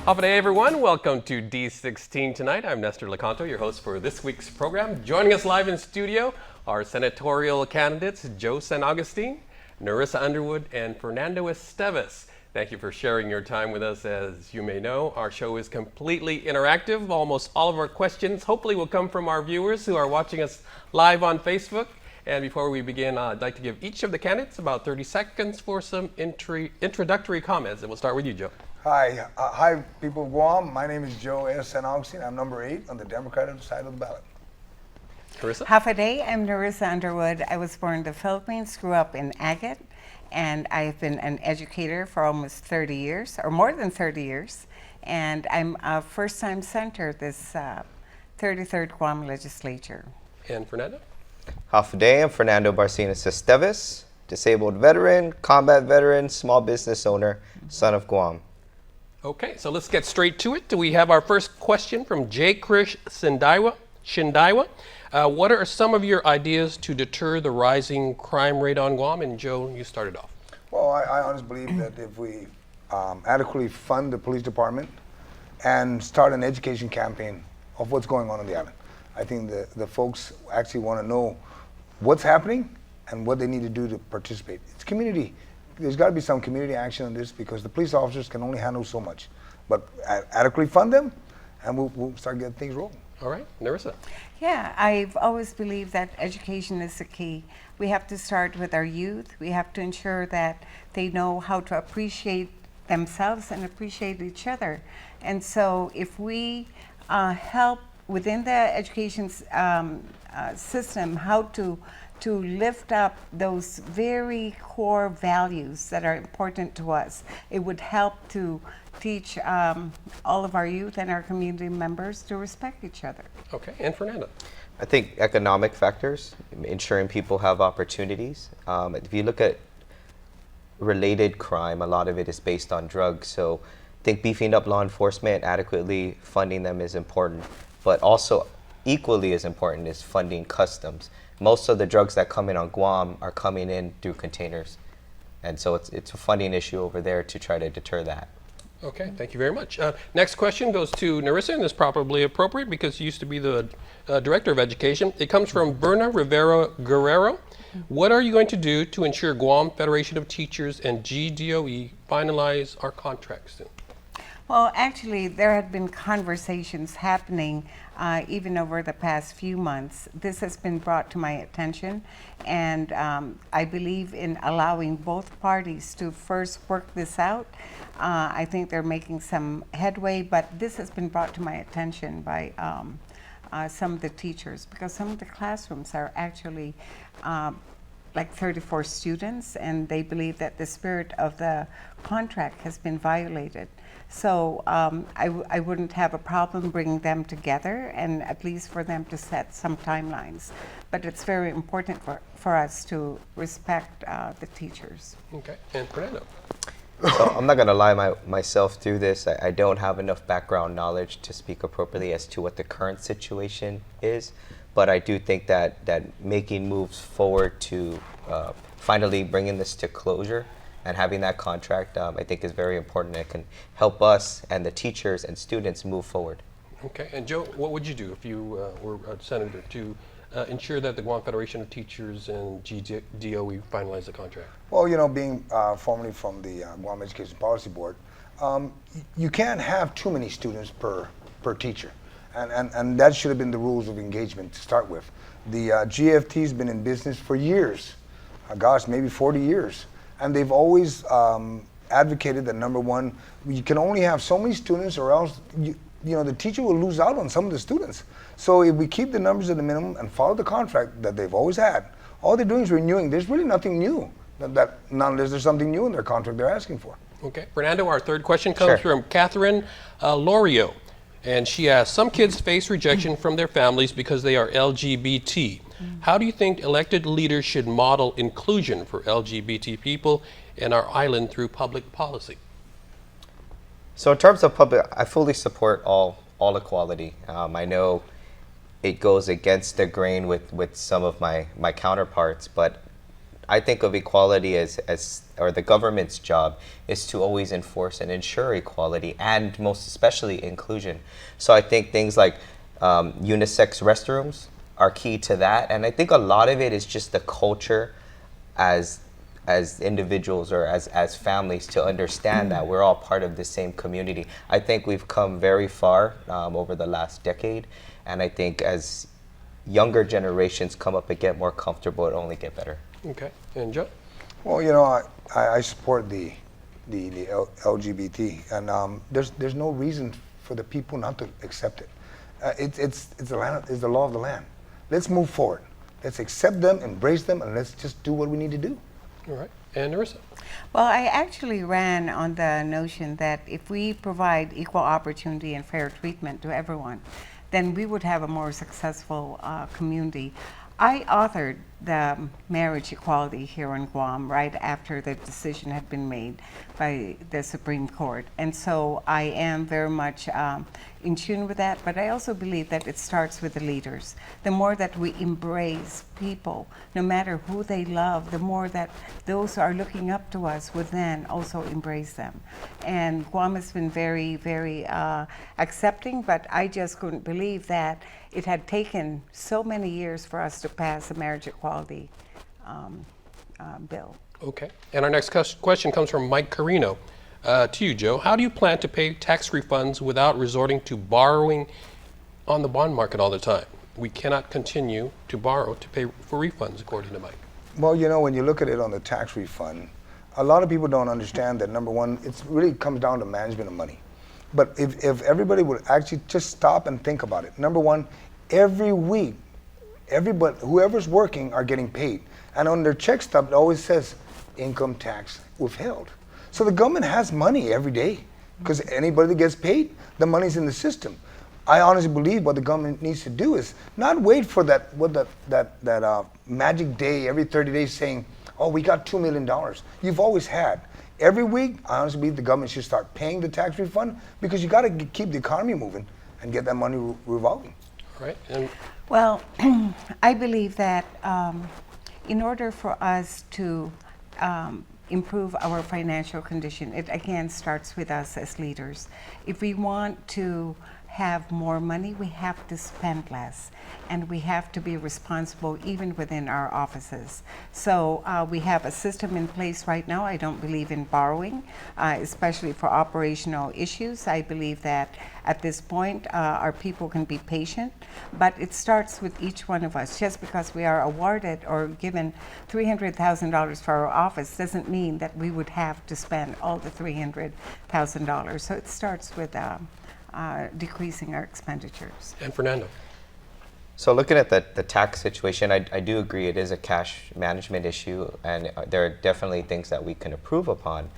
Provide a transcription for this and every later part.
Good day, everyone. Welcome to D16 tonight. I'm Nestor Lecanto, your host for this week's program. Joining us live in studio are senatorial candidates Joe San Agustin, Nerissa Underwood, and Fernando Esteves. Thank you for sharing your time with us. As you may know, our show is completely interactive. Almost all of our questions hopefully will come from our viewers who are watching us live on Facebook. And before we begin, I'd like to give each of the candidates about 30 seconds for some introductory comments. And we'll start with you, Joe. Hi, people of Guam. My name is Joe S. San Agustin. I'm number 8 on the Democratic side of the ballot. Nerissa? Half a day. I'm Nerissa Underwood. I was born in the Philippines, grew up in Agate, and I've been an educator for almost 30 years, or more than 30 years. And I'm a first-time senator this 33rd Guam legislature. And Fernando? Half a day. I'm Fernando Esteves, disabled veteran, combat veteran, small business owner, son of Guam. Okay, so let's get straight to it. We have our first question from J. Krish Shindaiwa. What are some of your ideas to deter the rising crime rate on Guam? And Joe, you started off. Well, I honestly believe that if we adequately fund the police department and start an education campaign of what's going on the island, I think the folks actually want to know what's happening and what they need to do to participate. It's community. There's got to be some community action on this because the police officers can only handle so much. But adequately fund them, and we'll start getting things rolling. All right, Nerissa. Yeah, I've always believed that education is the key. We have to start with our youth. We have to ensure that they know how to appreciate themselves and appreciate each other. And so if we help within the education system how to lift up those very core values that are important to us, it would help to teach all of our youth and our community members to respect each other. Okay, and Fernando. I think economic factors, ensuring people have opportunities. If you look at related crime, a lot of it is based on drugs. So I think beefing up law enforcement, adequately funding them is important. But also equally as important is funding customs. Most of the drugs that come in on Guam are coming in through containers. And so it's a funding issue over there to try to deter that. Okay, thank you very much. Next question goes to Nerissa, and is probably appropriate because you used to be the Director of Education. It comes from Berna Rivera Guerrero. What are you going to do to ensure Guam Federation of Teachers and GDOE finalize our contract soon? Well, actually, there had been conversations happening even over the past few months. This has been brought to my attention, and I believe in allowing both parties to first work this out. I think they're making some headway, but this has been brought to my attention by some of the teachers, because some of the classrooms are actually like 34 students, and they believe that the spirit of the contract has been violated. So I wouldn't have a problem bringing them together, and at least for them to set some timelines. But it's very important for us to respect the teachers. Okay, and Fernando. So I'm not going to lie myself through this. I don't have enough background knowledge to speak appropriately as to what the current situation is. But I do think that making moves forward to finally bringing this to closure and having that contract, I think is very important. It can help us and the teachers and students move forward. Okay, and Joe, what would you do if you were a senator to ensure that the Guam Federation of Teachers and GDOE finalize the contract? Well, you know, being formerly from the Guam Education Policy Board, you can't have too many students per teacher. And that should have been the rules of engagement to start with. The GFT's been in business for years, gosh, maybe 40 years. And they've always advocated that, number one, you can only have so many students, or else the teacher will lose out on some of the students. So if we keep the numbers at the minimum and follow the contract that they've always had, all they're doing is renewing. There's really nothing new, not unless there's something new in their contract they're asking for. Okay, Fernando, our third question comes from Catherine Lorio. And she asks, some kids face rejection from their families because they are LGBT. How do you think elected leaders should model inclusion for LGBT people in our island through public policy? So in terms of public, I fully support all equality. I know it goes against the grain with some of my counterparts, but I think of equality as or the government's job is to always enforce and ensure equality and most especially inclusion. So I think things like unisex restrooms are key to that. And I think a lot of it is just the culture as individuals or as families to understand that we're all part of the same community. I think we've come very far over the last decade. And I think as younger generations come up and get more comfortable, it'll only get better. Okay, and Joe? Well, you know, I support the LGBT, and there's no reason for the people not to accept it. It's the law of the land. Let's move forward. Let's accept them, embrace them, and let's just do what we need to do. All right, and Nerissa? Well, I actually ran on the notion that if we provide equal opportunity and fair treatment to everyone, then we would have a more successful community. I authored the marriage equality here in Guam right after the decision had been made by the Supreme Court. And so I am very much in tune with that, but I also believe that it starts with the leaders. The more that we embrace people, no matter who they love, the more that those who are looking up to us would then also embrace them. And Guam has been very, very accepting, but I just couldn't believe that it had taken so many years for us to pass the marriage equality bill. Okay, and our next question comes from Mike Carino. To you, Joe. How do you plan to pay tax refunds without resorting to borrowing on the bond market all the time? We cannot continue to borrow to pay for refunds, according to Mike. Well, you know, when you look at it on the tax refund, a lot of people don't understand that, number one, it really comes down to management of money. But if everybody would actually just stop and think about it, number one, every week, whoever's working are getting paid. And on their check stub, it always says income tax withheld. So the government has money every day because anybody that gets paid, the money's in the system. I honestly believe what the government needs to do is not wait for that magic day every 30 days saying, oh, we got $2 million. You've always had. Every week, I honestly believe the government should start paying the tax refund because you got to keep the economy moving and get that money revolving. All right. And well, I believe that in order for us to improve our financial condition, it again starts with us as leaders. If we want to have more money, we have to spend less, and we have to be responsible even within our offices. So we have a system in place right now. I don't believe in borrowing, especially for operational issues. I believe that at this point our people can be patient, but it starts with each one of us. Just because we are awarded or given $300,000 for our office doesn't mean that we would have to spend all the $300,000. So it starts with decreasing our expenditures. And Fernando? So looking at the tax situation, I do agree it is a cash management issue, and there are definitely things that we can improve upon.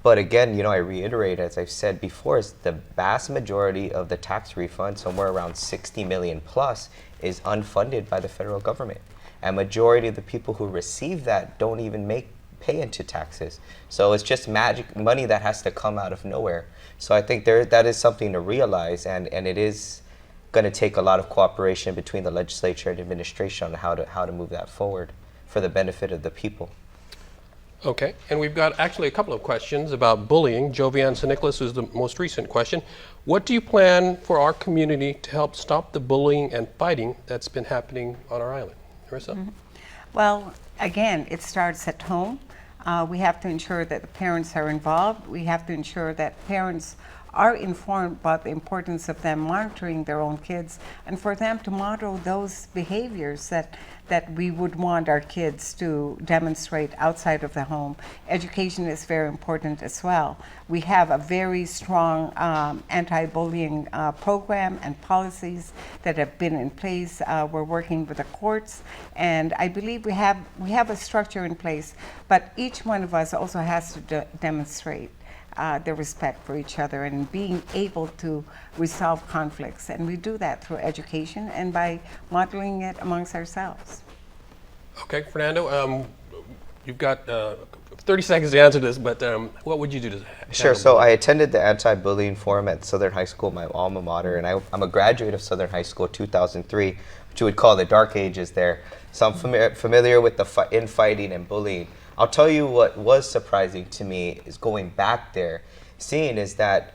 But again, you know, I reiterate, as I've said before, is the vast majority of the tax refund, somewhere around 60 million plus, is unfunded by the federal government. And majority of the people who receive that don't even pay into taxes. So it's just magic money that has to come out of nowhere. So I think that is something to realize, and it is going to take a lot of cooperation between the legislature and administration on how to move that forward for the benefit of the people. Okay, and we've got actually a couple of questions about bullying. Jovian St. Nicholas is the most recent question. What do you plan for our community to help stop the bullying and fighting that's been happening on our island? Nerissa? Mm-hmm. Well, again, it starts at home. We have to ensure that the parents are involved. We have to ensure that parents are informed about the importance of them monitoring their own kids and for them to model those behaviors that we would want our kids to demonstrate outside of the home. Education is very important as well. We have a very strong anti-bullying program and policies that have been in place. We're working with the courts, and I believe we have a structure in place, but each one of us also has to demonstrate the respect for each other and being able to resolve conflicts. And we do that through education and by modeling it amongst ourselves. Okay, Fernando, you've got a 30 seconds to answer this, but what would you do to Sure. handle So bullying? I attended the anti-bullying forum at Southern High School, my alma mater, and I'm a graduate of Southern High School 2003, which you would call the dark ages there. So I'm familiar with the infighting and bullying. I'll tell you what was surprising to me is going back there, seeing is that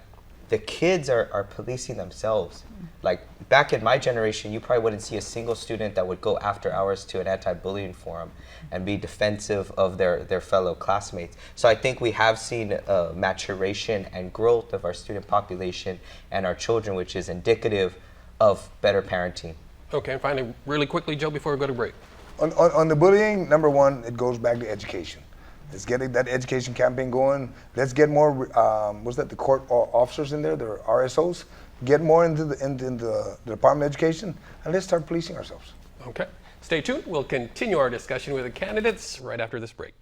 the kids are policing themselves. Like back in my generation, you probably wouldn't see a single student that would go after hours to an anti-bullying forum and be defensive of their fellow classmates. So I think we have seen maturation and growth of our student population and our children, which is indicative of better parenting. Okay, and finally, really quickly, Joe, before we go to break. On the bullying, number one, it goes back to education. Let's get that education campaign going. Let's get more, the court officers in there, the RSOs. Get more into the Department of Education, and let's start policing ourselves. Okay, stay tuned. We'll continue our discussion with the candidates right after this break.